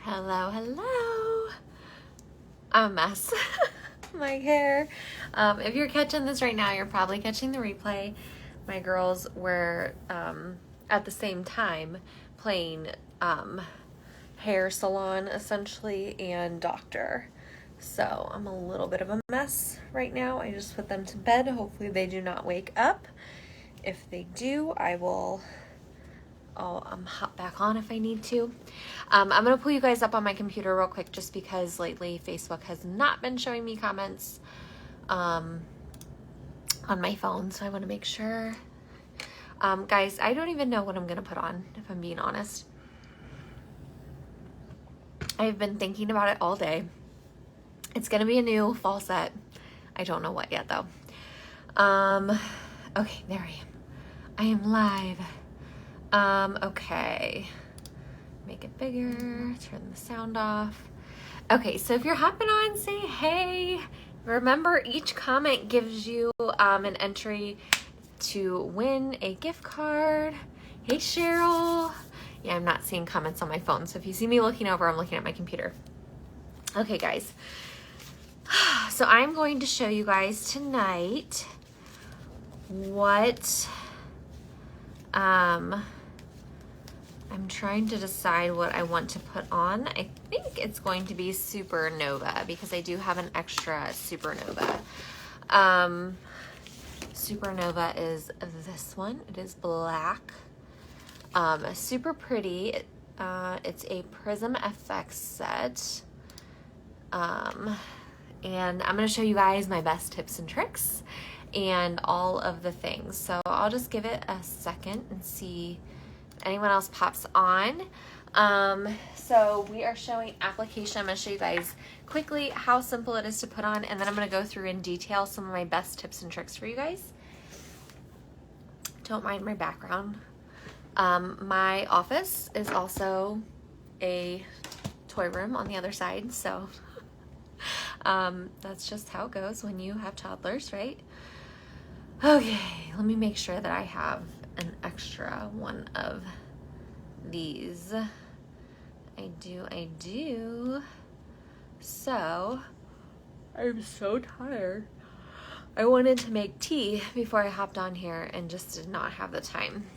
Hello, hello. I'm a mess. My hair. If you're catching this right now, you're probably catching the replay. My girls were at the same time playing hair salon essentially and doctor. So I'm a little bit of a mess right now. I just put them to bed. Hopefully they do not wake up. If they do, I'll hop back on if I need to. I'm going to pull you guys up on my computer real quick just because lately Facebook has not been showing me comments on my phone, so I want to make sure. Guys, I don't even know what I'm going to put on, if I'm being honest. I've been thinking about it all day. It's going to be a new fall set. I don't know what yet, though. Okay, there I am. I am live. Okay. Make it bigger, turn the sound off. Okay, so if you're hopping on, say hey. Remember, each comment gives you an entry to win a gift card. Hey, Cheryl. Yeah, I'm not seeing comments on my phone, so if you see me looking over, I'm looking at my computer. Okay, guys. So I'm going to show you guys tonight what I'm trying to decide what I want to put on. I think it's going to be Supernova because I do have an extra Supernova. Supernova is this one. It is black. Super pretty. It's a Prism FX set. And I'm going to show you guys my best tips and tricks and all of the things. So I'll just give it a second and see if anyone else pops on. So we are showing application. I'm going to show you guys quickly how simple it is to put on, and then I'm going to go through in detail some of my best tips and tricks for you guys. Don't mind my background. My office is also a toy room on the other side, so that's just how it goes when you have toddlers, right? Okay, let me make sure that I have an extra one of these. I do. So, I'm so tired. I wanted to make tea before I hopped on here and just did not have the time.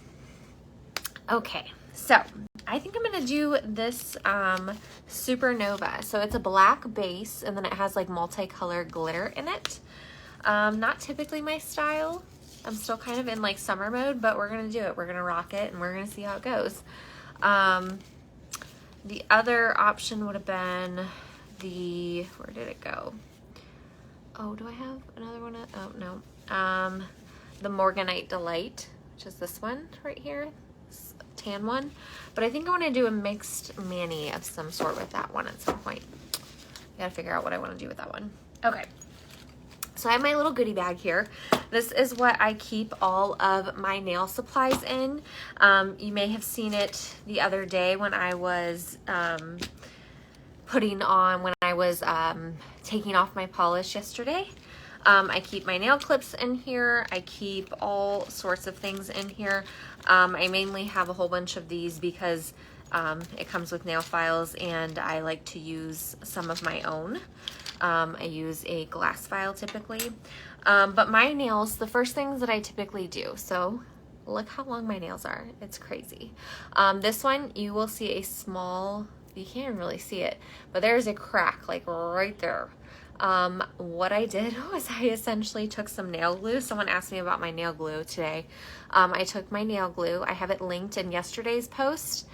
Okay, so I think I'm gonna do this Supernova. So it's a black base and then it has like multicolored glitter in it. Not typically my style. I'm still kind of in like summer mode, but we're gonna do it. We're gonna rock it and we're gonna see how it goes. The other option would have been where did it go? Oh, do I have another one? Oh, no. The Morganite Delight, which is this one right here, this tan one. But I think I want to do a mixed mani of some sort with that one at some point. I gotta figure out what I want to do with that one. Okay. So I have my little goodie bag here. This is what I keep all of my nail supplies in. You may have seen it the other day when I was taking off my polish yesterday. I keep my nail clips in here. I keep all sorts of things in here. I mainly have a whole bunch of these because it comes with nail files and I like to use some of my own. I use a glass file typically. But my nails, the first things that I typically do, so look how long my nails are. It's crazy. This one, you will see a small, you can't really see it, but there's a crack like right there. What I did was I essentially took some nail glue. Someone asked me about my nail glue today. I took my nail glue. I have it linked in yesterday's post.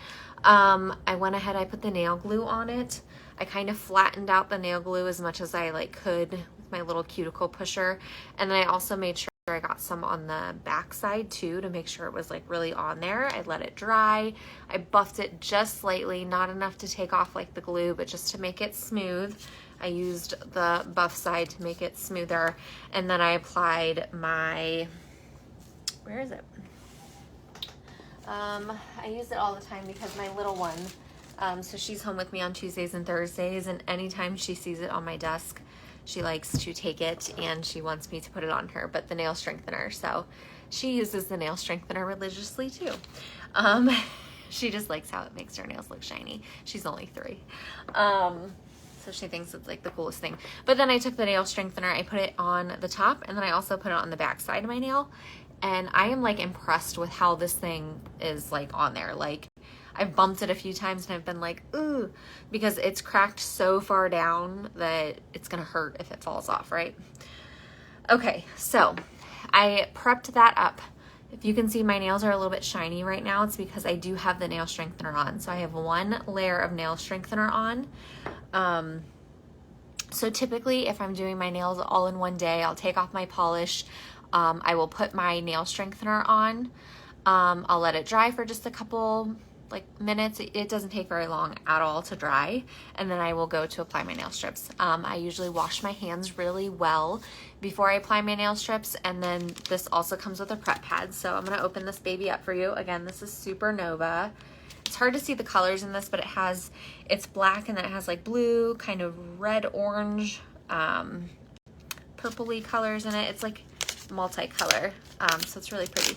I went ahead, I put the nail glue on it. I kind of flattened out the nail glue as much as I could with my little cuticle pusher. And then I also made sure I got some on the back side too to make sure it was really on there. I let it dry. I buffed it just slightly, not enough to take off the glue, but just to make it smooth. I used the buff side to make it smoother. And then I applied my, where is it? I use it all the time because my little one, so she's home with me on Tuesdays and Thursdays, and anytime she sees it on my desk, she likes to take it and she wants me to put it on her, but the nail strengthener. So she uses the nail strengthener religiously too. She just likes how it makes her nails look shiny. She's only 3. So she thinks it's like the coolest thing. But then I took the nail strengthener, I put it on the top, and then I also put it on the back side of my nail. And I am like impressed with how this thing is like on there. Like I've bumped it a few times and I've been like, ooh, because it's cracked so far down that it's gonna hurt if it falls off, right? Okay, so I prepped that up. If you can see my nails are a little bit shiny right now, it's because I do have the nail strengthener on. So I have 1 layer of nail strengthener on. So typically if I'm doing my nails all in one day, I'll take off my polish. I will put my nail strengthener on. I'll let it dry for just a couple minutes. It doesn't take very long at all to dry, and then I will go to apply my nail strips. I usually wash my hands really well before I apply my nail strips, and then this also comes with a prep pad. So I'm gonna open this baby up for you. Again, this is Supernova. It's hard to see the colors in this, but it's black, and then it has like blue, kind of red, orange, purpley colors in it. It's like multicolor, so it's really pretty.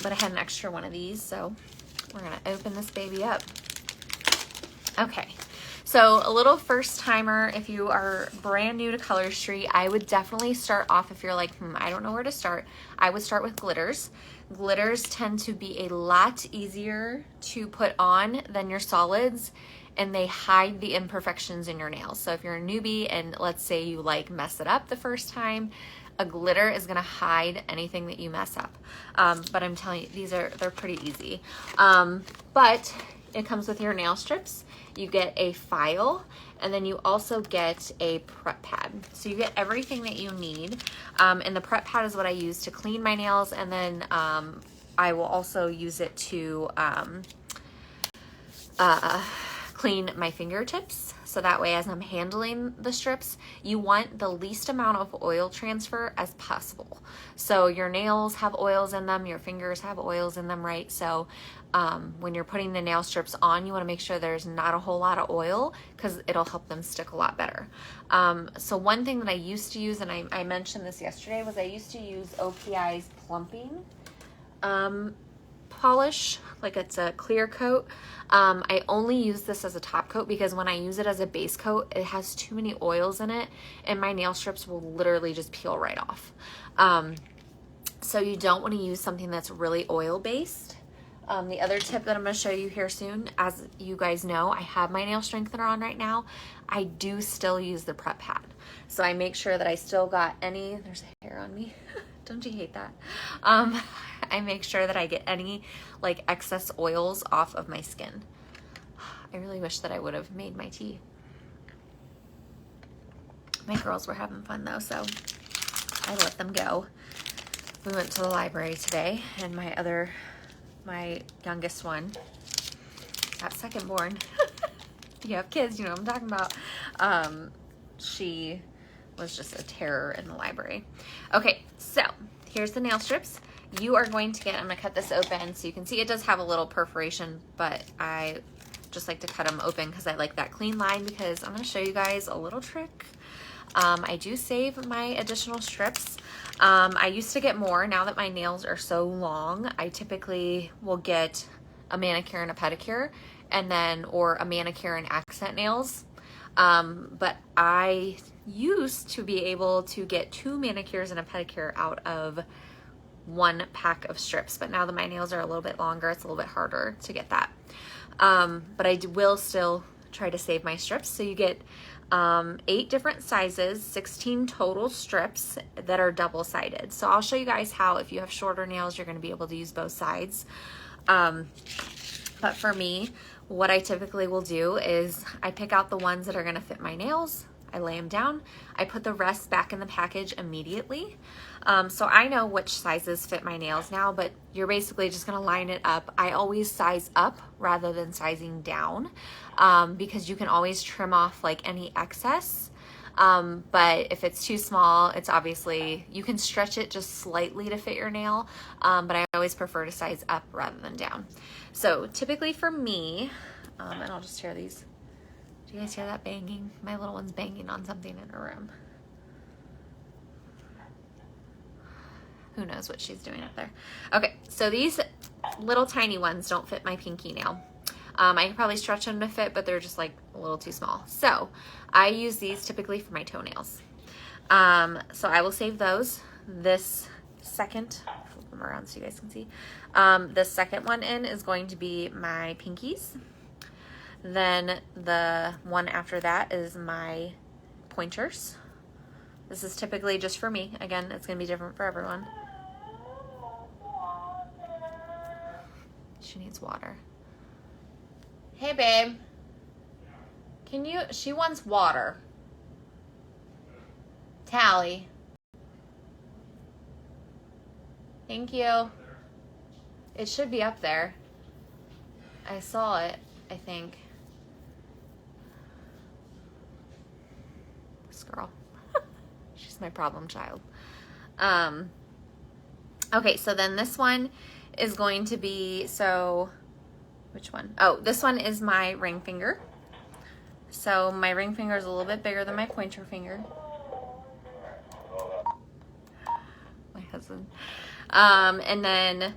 But I had an extra one of these, so we're gonna open this baby up. Okay, so a little first timer, if you are brand new to Color Street, I would definitely start off, if you're like, I don't know where to start, I would start with glitters. Glitters tend to be a lot easier to put on than your solids, and they hide the imperfections in your nails. So if you're a newbie and let's say you like mess it up the first time, a glitter is gonna hide anything that you mess up. But I'm telling you, they're pretty easy. But it comes with your nail strips. You get a file, and then you also get a prep pad. So you get everything that you need. And the prep pad is what I use to clean my nails, and then I will also use it to clean my fingertips. So that way, as I'm handling the strips, you want the least amount of oil transfer as possible. So your nails have oils in them, your fingers have oils in them, right? So when you're putting the nail strips on, you wanna make sure there's not a whole lot of oil, because it'll help them stick a lot better. So one thing that I used to use, and I mentioned this yesterday, was I used to use OPI's plumping polish, like it's a clear coat. I only use this as a top coat because when I use it as a base coat, it has too many oils in it and my nail strips will literally just peel right off. So you don't want to use something that's really oil based. The other tip that I'm going to show you here soon, as you guys know, I have my nail strengthener on right now. I do still use the prep pad. So I make sure that I still got there's a hair on me. Don't you hate that? I make sure that I get any like excess oils off of my skin. I really wish that I would have made my tea. My girls were having fun though, so I let them go. We went to the library today, and my youngest one, that second born, you have kids, you know what I'm talking about. She was just a terror in the library. Okay, so here's the nail strips. You are going to get, I'm gonna cut this open so you can see it does have a little perforation, but I just like to cut them open because I like that clean line, because I'm gonna show you guys a little trick. I do save my additional strips. I used to get more. Now that my nails are so long, I typically will get a manicure and a pedicure, and then, or a manicure and accent nails. But I used to be able to get 2 manicures and a pedicure out of 1 pack of strips, but now that my nails are a little bit longer, it's a little bit harder to get that. But I will still try to save my strips. So you get 8 different sizes, 16 total strips that are double-sided. So I'll show you guys how, if you have shorter nails, you're going to be able to use both sides. But for me, what I typically will do is I pick out the ones that are going to fit my nails. I lay them down. I put the rest back in the package immediately. So I know which sizes fit my nails now, but you're basically just going to line it up. I always size up rather than sizing down, because you can always trim off like any excess. But if it's too small, it's obviously, you can stretch it just slightly to fit your nail. But I always prefer to size up rather than down. So typically for me, and I'll just hear these. Do you guys hear that banging? My little one's banging on something in her room. who knows what she's doing up there. Okay, so these little tiny ones don't fit my pinky nail. I can probably stretch them to fit, but they're just like a little too small. So I use these typically for my toenails. So I will save those. This second, flip them around so you guys can see. The second one in is going to be my pinkies. Then the one after that is my pointers. This is typically just for me. Again, it's going to be different for everyone. She needs water. Hey, babe. Can you, she wants water. Tally. Thank you. It should be up there. I saw it, I think. This girl. She's my problem child. Okay, so then this one is going to be, so which one? Oh, this one is my ring finger. So my ring finger is a little bit bigger than my pointer finger. My husband. And then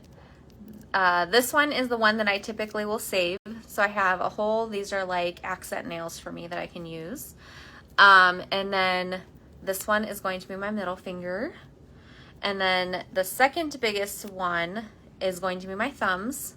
this one is the one that I typically will save. So I have a whole, these are like accent nails for me that I can use. And then this one is going to be my middle finger. And then the second biggest one is going to be my thumbs.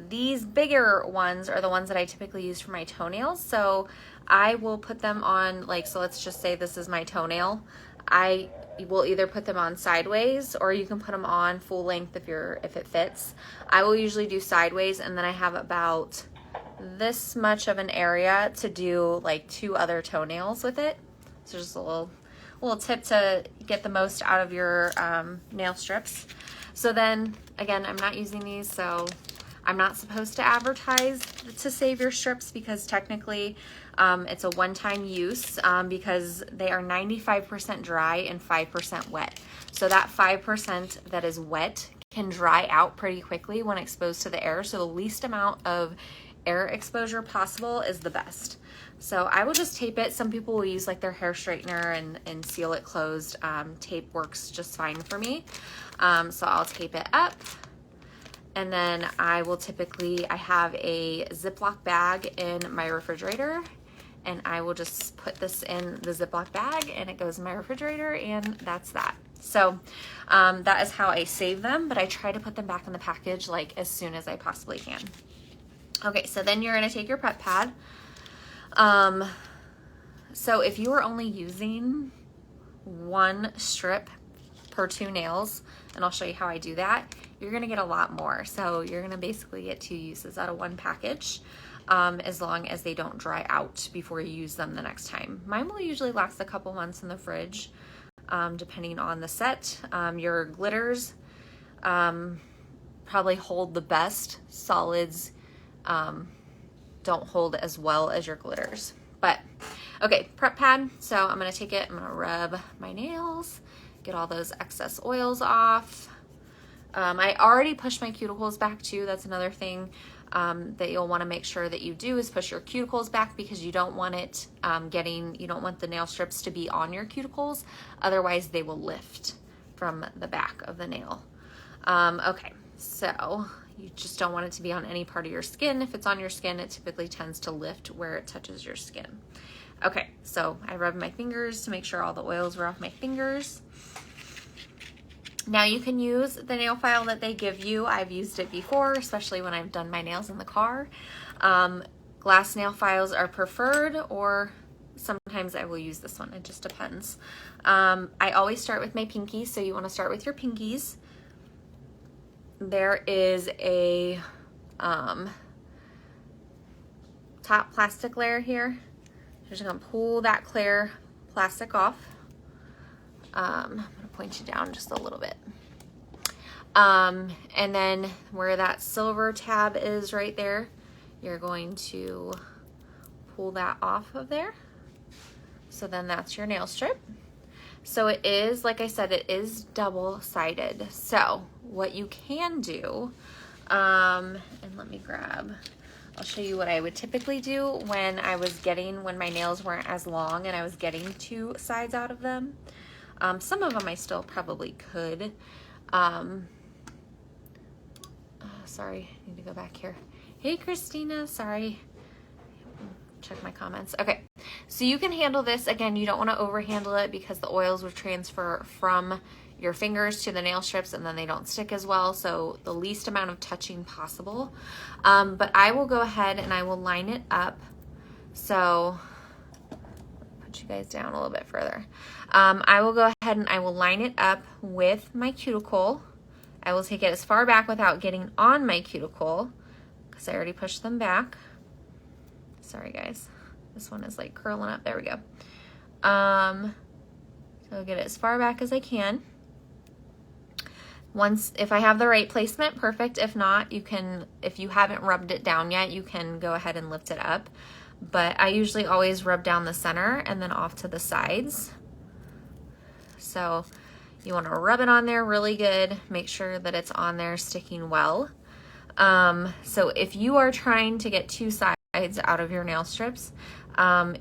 These bigger ones are the ones that I typically use for my toenails. So I will put them on, like, so let's just say this is my toenail. I will either put them on sideways, or you can put them on full length if it fits. I will usually do sideways, and then I have about this much of an area to do like 2 other toenails with it. So just a little tip to get the most out of your nail strips. So then again, I'm not using these, so I'm not supposed to advertise to save your strips, because technically it's a one-time use, because they are 95% dry and 5% wet. So that 5% that is wet can dry out pretty quickly when exposed to the air. So the least amount of air exposure possible is the best. So I will just tape it. Some people will use like their hair straightener and seal it closed. Tape works just fine for me. So I'll tape it up. And then I will typically, I have a Ziploc bag in my refrigerator, and I will just put this in the Ziploc bag and it goes in my refrigerator, and that's that. So that is how I save them, but I try to put them back in the package like as soon as I possibly can. Okay, so then you're gonna take your prep pad. So if you are only using 1 strip per 2 nails, and I'll show you how I do that, you're gonna get a lot more. So you're gonna basically get 2 uses out of 1 package, as long as they don't dry out before you use them the next time. Mine will usually last a couple months in the fridge, depending on the set. Your glitters probably hold the best. Solids don't hold as well as your glitters. But okay, prep pad. So I'm gonna take it, I'm gonna rub my nails, get all those excess oils off. I already pushed my cuticles back too. That's another thing that you'll want to make sure that you do, is push your cuticles back, because you don't want it you don't want the nail strips to be on your cuticles. Otherwise they will lift from the back of the nail. Okay, so you just don't want it to be on any part of your skin. If it's on your skin, it typically tends to lift where it touches your skin. Okay, so I rubbed my fingers to make sure all the oils were off my fingers. Now you can use the nail file that they give you. I've used it before, especially when I've done my nails in the car. Glass nail files are preferred, or sometimes I will use this one. It just depends. I always start with my pinkies, so you want to start with your pinkies. There is a top plastic layer here. I'm just going to pull that clear plastic off. I'm going to point you down just a little bit. And then where that silver tab is right there, you're going to pull that off of there. So then that's your nail strip. So it is, like I said, it is double-sided. So what you can do, and let me grab, I'll show you what I would typically do when my nails weren't as long and I was getting 2 sides out of them. Some of them I still probably could, Sorry, I need to go back here. Hey, Christina, sorry. Check my comments. Okay, so you can handle this. Again, you don't want to overhandle it because the oils would transfer from your fingers to the nail strips and then they don't stick as well. So the least amount of touching possible. But I will go ahead and I will line it up. So put you guys down a little bit further. I will go ahead and I will line it up with my cuticle. I will take it as far back without getting on my cuticle because I already pushed them back. Sorry guys, this one is like curling up. There we go. So I'll get it as far back as I can. If I have the right placement, perfect. If not, you can, if you haven't rubbed it down yet, you can go ahead and lift it up. But I usually always rub down the center and then off to the sides. So you want to rub it on there really good. Make sure that it's on there sticking well. So if you are trying to get two sides out of your nail strips,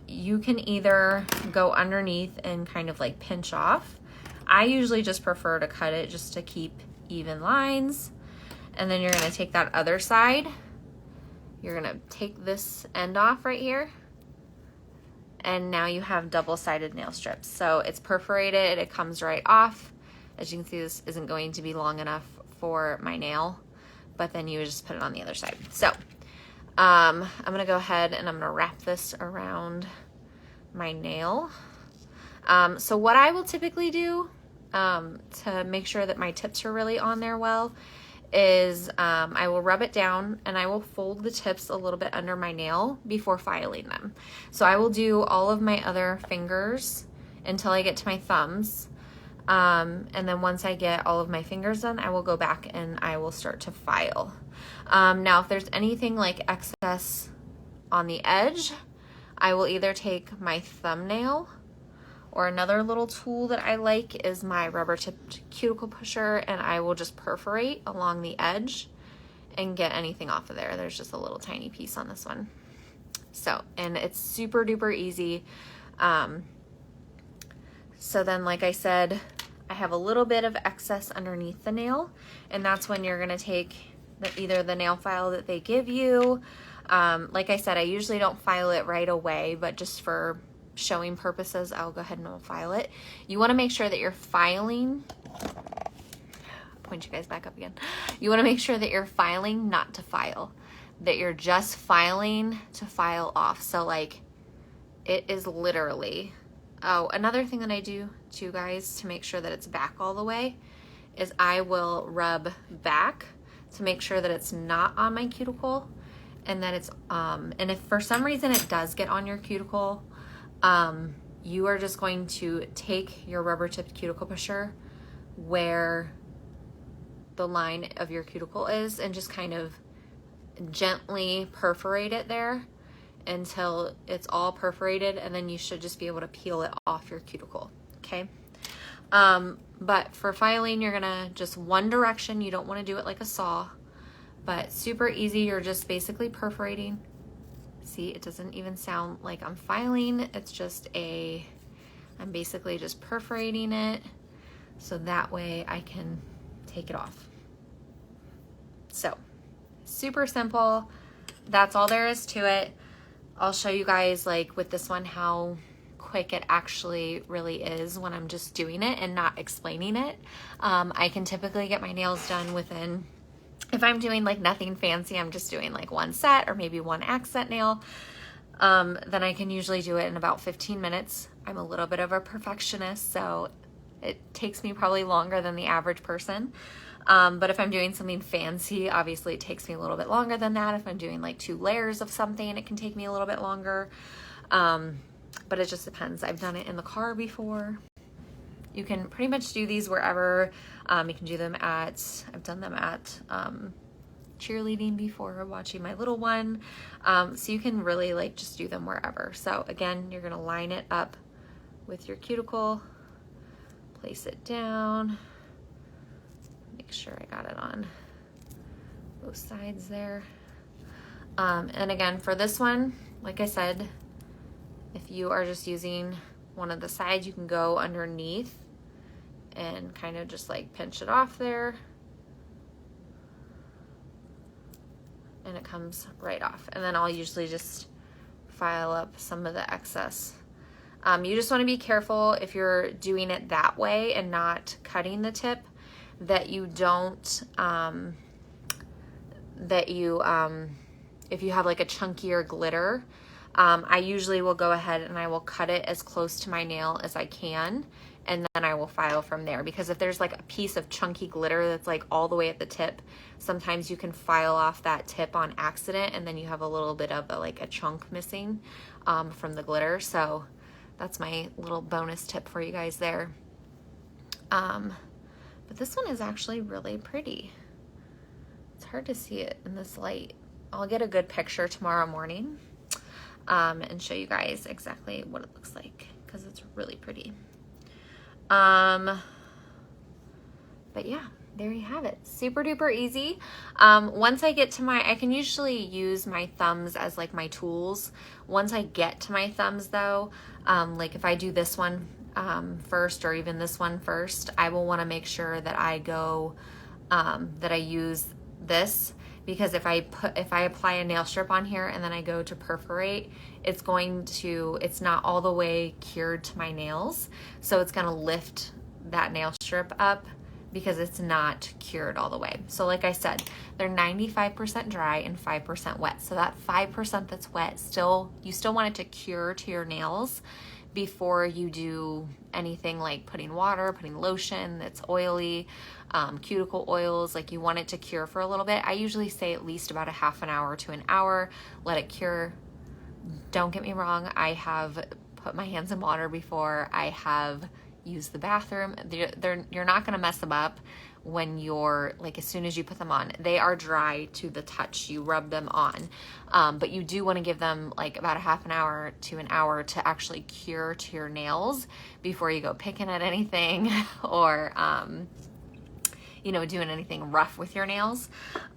you can either go underneath and kind of like pinch off. I usually just prefer to cut it just to keep even lines. And then you're going to take that other side. You're going to take this end off right here. And now you have double-sided nail strips. So it's perforated, it comes right off. As you can see, this isn't going to be long enough for my nail, but then you just put it on the other side. So I'm going to go ahead and I'm going to wrap this around my nail. So what I will typically do to make sure that my tips are really on there well is I will rub it down and I will fold the tips a little bit under my nail before filing them. So I will do all of my other fingers until I get to my thumbs. And then once I get all of my fingers done, I will go back and I will start to file. Now, if there's anything like excess on the edge, I will either take my thumbnail, or another little tool that I like is my rubber tipped cuticle pusher, and I will just perforate along the edge and get anything off of there. There's just a little tiny piece on this one. So, and it's super duper easy. So then, like I said, I have a little bit of excess underneath the nail, and that's when you're gonna take either the nail file that they give you. Like I said, I usually don't file it right away, but just for showing purposes, I'll go ahead and I'll file it. You want to make sure that you're filing, point you guys back up again. You want to make sure that you're filing not to file, that you're just filing to file off. So like it is literally, oh, another thing that I do too, guys, to make sure that it's back all the way is I will rub back to make sure that it's not on my cuticle and that it's, and if for some reason it does get on your cuticle, you are just going to take your rubber tipped cuticle pusher where the line of your cuticle is and just kind of gently perforate it there until it's all perforated, and then you should just be able to peel it off your cuticle. Okay. But for filing, you're gonna just one direction. You don't want to do it like a saw, but super easy. You're just basically perforating. See, it doesn't even sound like I'm filing. It's just I'm basically just perforating it so that way I can take it off. So super simple. That's all there is to it. I'll show you guys like with this one how quick it actually really is when I'm just doing it and not explaining it. I can typically get my nails done within, if I'm doing like nothing fancy, I'm just doing like one set or maybe one accent nail, then I can usually do it in about 15 minutes. I'm a little bit of a perfectionist, so it takes me probably longer than the average person. But if I'm doing something fancy, obviously it takes me a little bit longer than that. If I'm doing like 2 layers of something, it can take me a little bit longer. But it just depends. I've done it in the car before. You can pretty much do these wherever. You can do them at, I've done them at cheerleading before, watching my little one. So you can really like just do them wherever. So again, you're gonna line it up with your cuticle, place it down, make sure I got it on both sides there. And again, for this one, like I said, if you are just using one of the sides, you can go underneath and kind of just like pinch it off there. And it comes right off. And then I'll usually just file up some of the excess. You just want to be careful if you're doing it that way and not cutting the tip, that you don't, if you have like a chunkier glitter, I usually will go ahead and I will cut it as close to my nail as I can, and then I will file from there. Because if there's like a piece of chunky glitter that's like all the way at the tip, sometimes you can file off that tip on accident, and then you have a little bit of like a chunk missing from the glitter. So that's my little bonus tip for you guys there. But this one is actually really pretty. It's hard to see it in this light. I'll get a good picture tomorrow morning and show you guys exactly what it looks like, because it's really pretty. But yeah, there you have it. Super duper easy. Once I get to I can usually use my thumbs as like my tools. Once I get to my thumbs though, like if I do this one first, or even this one first, I will want to make sure that I go, that I use this, because if I apply a nail strip on here and then I go to perforate, it's not all the way cured to my nails. So it's going to lift that nail strip up because it's not cured all the way. So like I said, they're 95% dry and 5% wet. So that 5% that's wet, you still want it to cure to your nails before you do anything like putting water, putting lotion that's oily, cuticle oils. Like, you want it to cure for a little bit. I usually say at least about a half an hour to an hour, let it cure. Don't get me wrong, I have put my hands in water before. I have used the bathroom. You're not going to mess them up when you're like, as soon as you put them on. They are dry to the touch. You rub them on. But you do want to give them like about a half an hour to an hour to actually cure to your nails before you go picking at anything or, doing anything rough with your nails.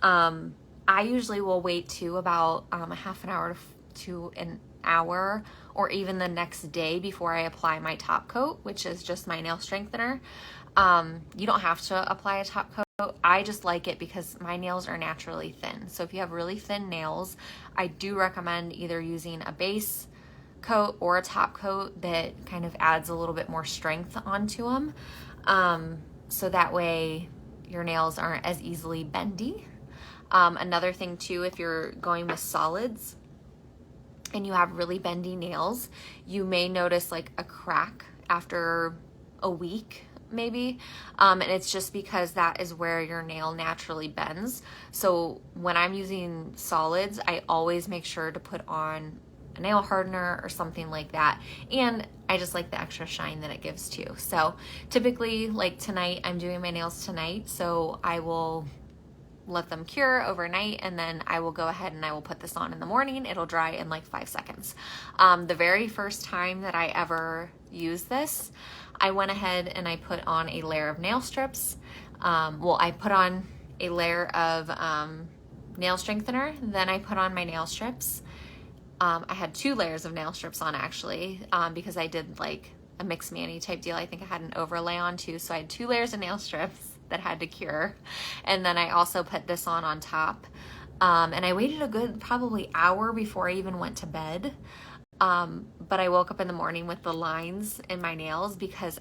I usually will wait to about a half an hour to an hour, or even the next day before I apply my top coat, which is just my nail strengthener. You don't have to apply a top coat. I just like it because my nails are naturally thin. So if you have really thin nails, I do recommend either using a base coat or a top coat that kind of adds a little bit more strength onto them. So that way your nails aren't as easily bendy. Another thing too, if you're going with solids and you have really bendy nails, you may notice like a crack after a week maybe, and it's just because that is where your nail naturally bends. So when I'm using solids, I always make sure to put on a nail hardener or something like that, and I just like the extra shine that it gives too. So typically, like tonight, I'm doing my nails tonight, so I will let them cure overnight, and then I will go ahead and I will put this on in the morning. It'll dry in like 5 seconds. The very first time that I ever used this, I went ahead and I put on a layer of nail strips. I put on a layer of nail strengthener, then I put on my nail strips. I had 2 layers of nail strips on actually, because I did like a mixed mani type deal. I think I had an overlay on too, so I had 2 layers of nail strips that had to cure, and then I also put this on top, and I waited a good probably hour before I even went to bed, but I woke up in the morning with the lines in my nails because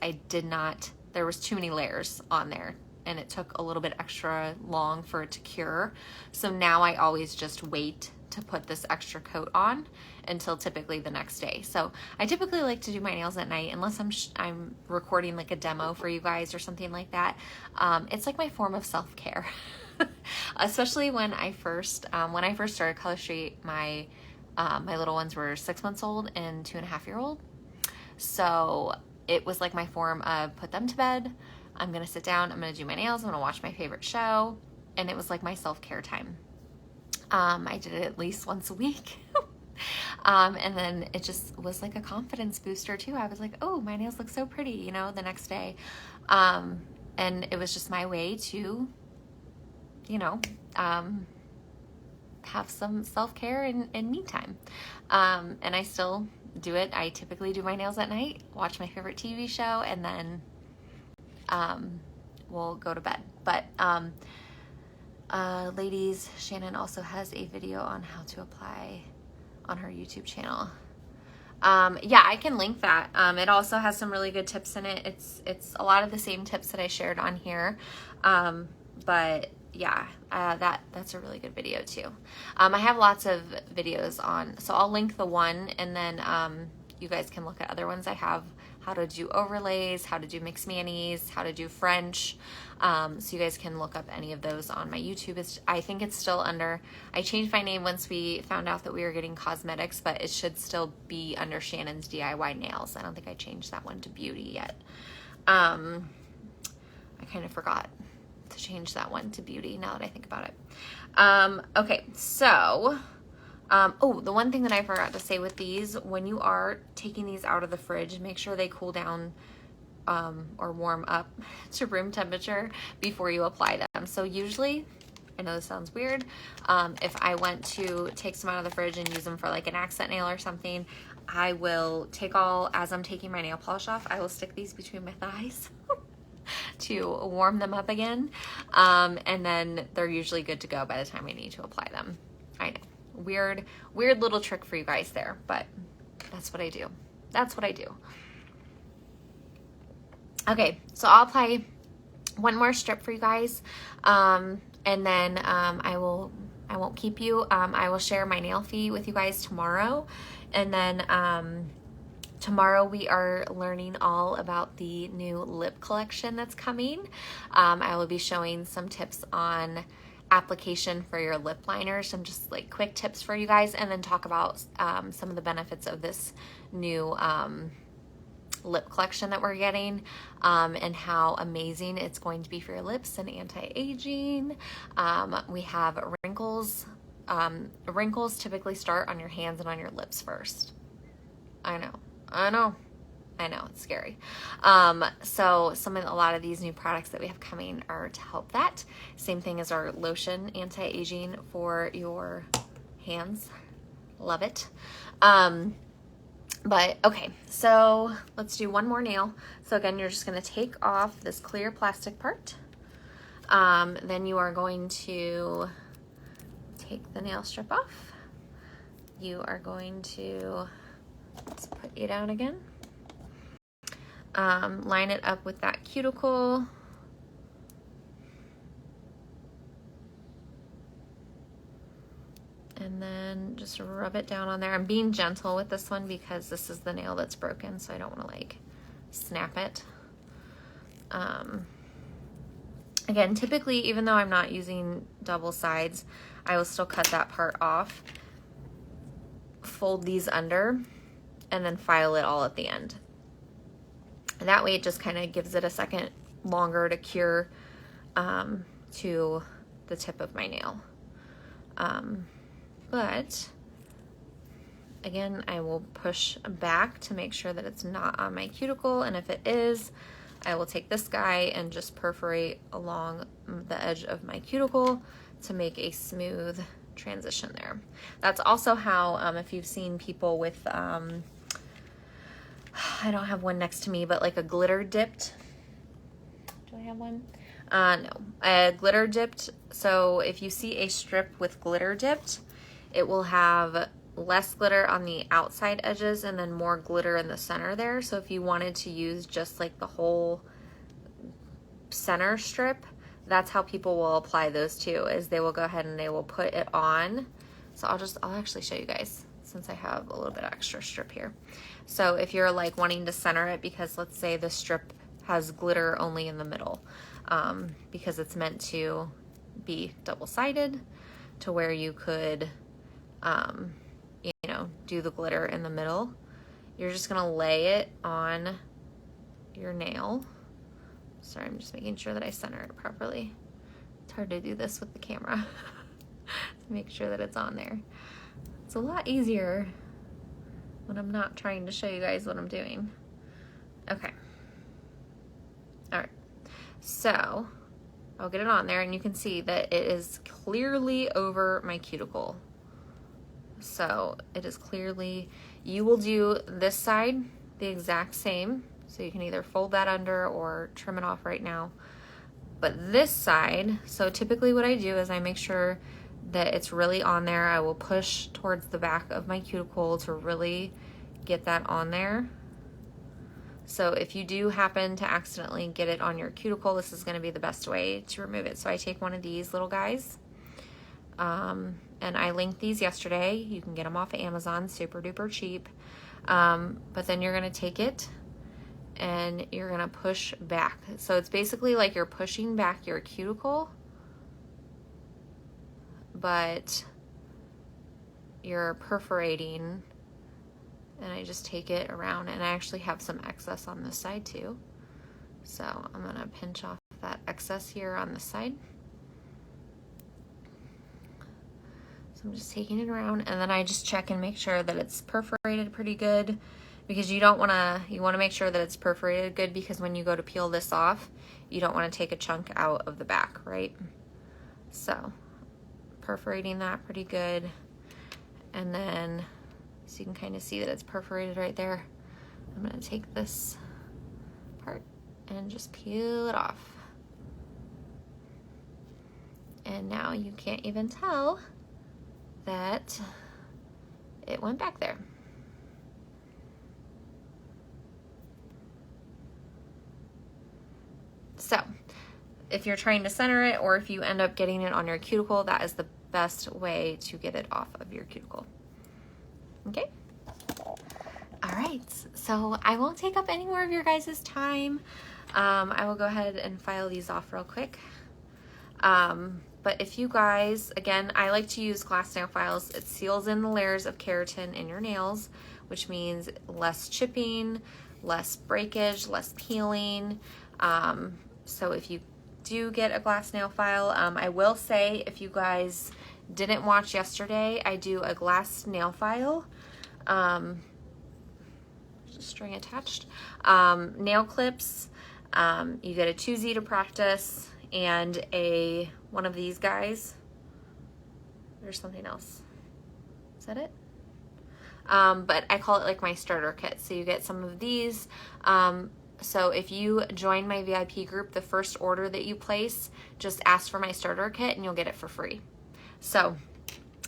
there was too many layers on there, and it took a little bit extra long for it to cure. So now I always just wait to put this extra coat on until typically the next day. So I typically like to do my nails at night, unless I'm recording like a demo for you guys or something like that. It's like my form of self-care. Especially when I first started Color Street, my little ones were 6 months old and 2.5-year-old. So it was like my form of put them to bed. I'm gonna sit down, I'm gonna do my nails, I'm gonna watch my favorite show, and it was like my self-care time. I did it at least once a week. And then it just was like a confidence booster too. I was like, oh, my nails look so pretty, the next day. And it was just my way to, have some self-care and me time. And I still do it. I typically do my nails at night, watch my favorite TV show, and then we'll go to bed. But ladies, Shannon also has a video on how to apply on her YouTube channel. Yeah, I can link that. It also has some really good tips in it. It's a lot of the same tips that I shared on here. But yeah, that's a really good video too. I have lots of videos on, so I'll link the one, and then you guys can look at other ones I have, how to do overlays, how to do mixed manis, how to do French. So you guys can look up any of those on my YouTube. I think it's still under, I changed my name once we found out that we were getting cosmetics, but it should still be under Shannon's DIY Nails. I don't think I changed that one to beauty yet. I kind of forgot to change that one to beauty now that I think about it. Okay, so oh, the one thing that I forgot to say with these, when you are taking these out of the fridge, make sure they cool down or warm up to room temperature before you apply them. So usually, I know this sounds weird, if I went to take some out of the fridge and use them for like an accent nail or something, I will take as I'm taking my nail polish off, I will stick these between my thighs to warm them up again. And then they're usually good to go by the time I need to apply them. I know. Weird little trick for you guys there, but that's what I do. That's what I do. Okay, so I'll apply one more strip for you guys, and then I won't keep you. I will share my nail fee with you guys tomorrow, and then tomorrow we are learning all about the new lip collection that's coming. I will be showing some tips on application for your lip liner, some just like quick tips for you guys, and then talk about some of the benefits of this new lip collection that we're getting, and how amazing it's going to be for your lips and anti-aging. We have wrinkles. Wrinkles typically start on your hands and on your lips first. I know, it's scary. So a lot of these new products that we have coming are to help that. Same thing as our lotion, anti-aging for your hands. Love it. But okay, so let's do one more nail. So again, you're just gonna take off this clear plastic part. Then you are going to take the nail strip off. You are going to, let's put you down again. Line it up with that cuticle. And then just rub it down on there. I'm being gentle with this one because this is the nail that's broken, so I don't want to like snap it. Again, typically, even though I'm not using double sides, I will still cut that part off, fold these under, and then file it all at the end. And that way it just kind of gives it a second longer to cure to the tip of my nail. But again, I will push back to make sure that it's not on my cuticle, and if it is, I will take this guy and just perforate along the edge of my cuticle to make a smooth transition there. That's also how, if you've seen people with, I don't have one next to me, but like a glitter dipped, do I have one? No, a glitter dipped. So if you see a strip with glitter dipped, it will have less glitter on the outside edges and then more glitter in the center there. So if you wanted to use just like the whole center strip, that's how people will apply those too, is they will go ahead and they will put it on. So I'll actually show you guys since I have a little bit extra strip here. So if you're like wanting to center it, because let's say the strip has glitter only in the middle, because it's meant to be double-sided to where you could, you know, do the glitter in the middle. You're just gonna lay it on your nail. Sorry, I'm just making sure that I center it properly. It's hard to do this with the camera. To make sure that it's on there. It's a lot easier when I'm not trying to show you guys what I'm doing. Okay. All right. So I'll get it on there, and you can see that it is clearly over my cuticle. So it is clearly, you will do this side the exact same. So you can either fold that under or trim it off right now. But this side, so typically what I do is I make sure that it's really on there. I will push towards the back of my cuticle to really get that on there. So if you do happen to accidentally get it on your cuticle, this is going to be the best way to remove it. So I take one of these little guys, and I linked these yesterday. You can get them off of Amazon, super duper cheap. But then you're going to take it and you're going to push back. So it's basically like you're pushing back your cuticle, but you're perforating. And I just take it around, and I actually have some excess on this side too. So I'm gonna pinch off that excess here on this side. So I'm just taking it around, and then I just check and make sure that it's perforated pretty good, because you wanna make sure that it's perforated good, because when you go to peel this off, you don't wanna take a chunk out of the back, right? So perforating that pretty good, and then so you can kind of see that it's perforated right there. I'm going to take this part and just peel it off. And now you can't even tell that it went back there. So if you're trying to center it, or if you end up getting it on your cuticle, that is the best way to get it off of your cuticle. Okay. All right. So I won't take up any more of your guys' time. I will go ahead and file these off real quick. But if you guys, again, I like to use glass nail files. It seals in the layers of keratin in your nails, which means less chipping, less breakage, less peeling. So if you do get a glass nail file, I will say, if you guys didn't watch yesterday, I do a glass nail file, string attached, nail clips, you get a 2Z to practice, and one of these guys. There's something else. Is that it? But I call it like my starter kit. So you get some of these. So if you join my VIP group, the first order that you place, just ask for my starter kit and you'll get it for free. So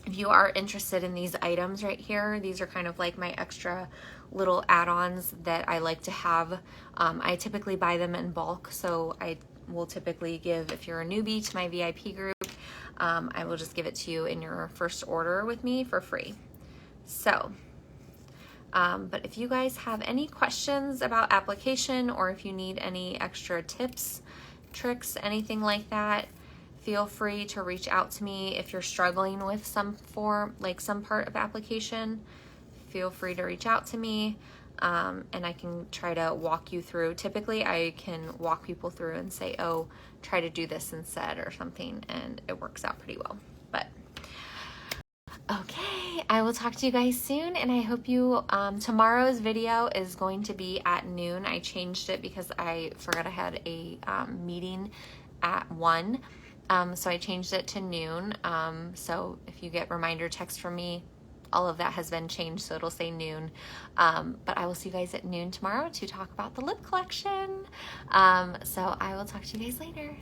if you are interested in these items right here, these are kind of like my extra little add-ons that I like to have. I typically buy them in bulk, so I will typically give, if you're a newbie to my VIP group, I will just give it to you in your first order with me for free. So, but if you guys have any questions about application, or if you need any extra tips, tricks, anything like that, feel free to reach out to me. If you're struggling with some part of application, feel free to reach out to me, and I can try to walk you through. Typically, I can walk people through and say, oh, try to do this instead or something, and it works out pretty well. But okay, I will talk to you guys soon, and I hope you, tomorrow's video is going to be at noon. I changed it because I forgot I had a meeting at 1. So I changed it to noon. So if you get reminder text from me, all of that has been changed, so it'll say noon. But I will see you guys at noon tomorrow to talk about the lip collection. So I will talk to you guys later.